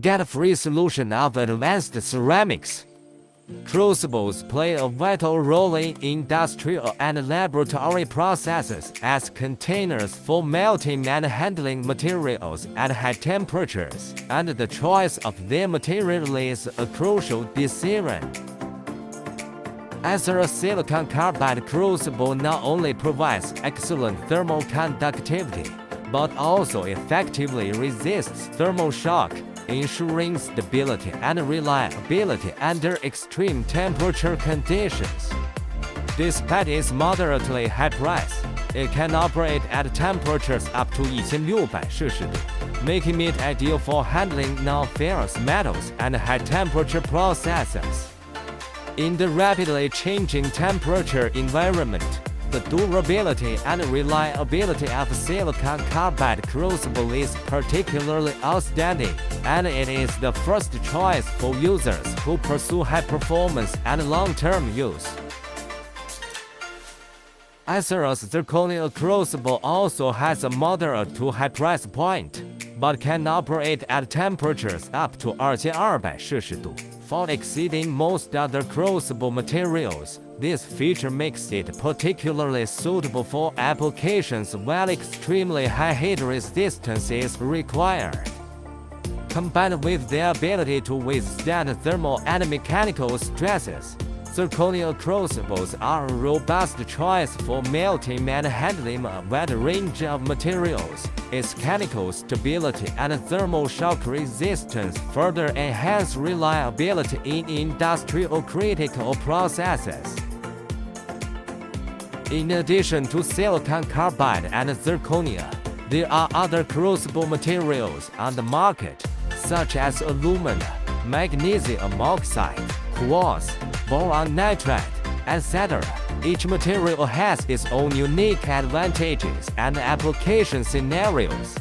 Get a free solution of advanced ceramics. Crucibles play a vital role in industrial and laboratory processes as containers for melting and handling materials at high temperatures, and the choice of their material is a crucial decision. ATCERA silicon carbide crucible not only provides excellent thermal conductivity, but also effectively resists thermal shock, ensuring stability and reliability under extreme temperature conditions. Despite its moderately high price, it can operate at temperatures up to 1600摄氏度, making it ideal for handling non-ferrous metals and high-temperature processes. In the rapidly changing temperature environment, the durability and reliability of silicon carbide crucible is particularly outstanding, and it is the first choice for users who pursue high performance and long-term use. ATCERA's zirconia crucible also has a moderate to high price point, but can operate at temperatures up to 2200摄氏度, far exceeding most other crucible materials. This feature makes it particularly suitable for applications where extremely high heat resistance is required. Combined with the ability to withstand thermal and mechanical stresses, zirconia crucibles are a robust choice for melting and handling a wide range of materials. Its mechanical stability and thermal shock resistance further enhance reliability in industrial critical processes. In addition to silicon carbide and zirconia, there are other crucible materials on the market, such as alumina, magnesium oxide, quartz, boron nitride, etc. Each material has its own unique advantages and application scenarios.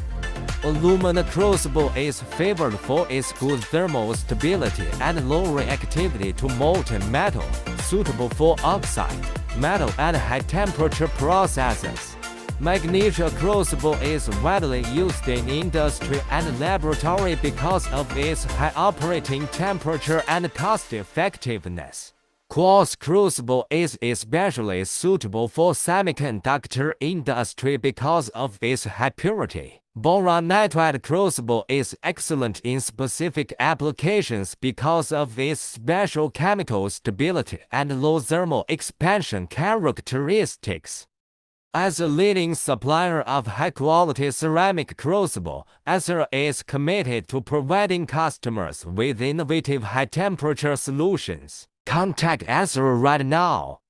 Alumina crucible is favored for its good thermal stability and low reactivity to molten metal, suitable for oxide, metal and high-temperature processes. Magnesia crucible is widely used in industry and laboratory because of its high operating temperature and cost-effectiveness. Quartz crucible is especially suitable for semiconductor industry because of its high purity. Boron nitride crucible is excellent in specific applications because of its special chemical stability and low thermal expansion characteristics. As a leading supplier of high-quality ceramic crucible, ATCERA is committed to providing customers with innovative high-temperature solutions. Contact ATCERA right now.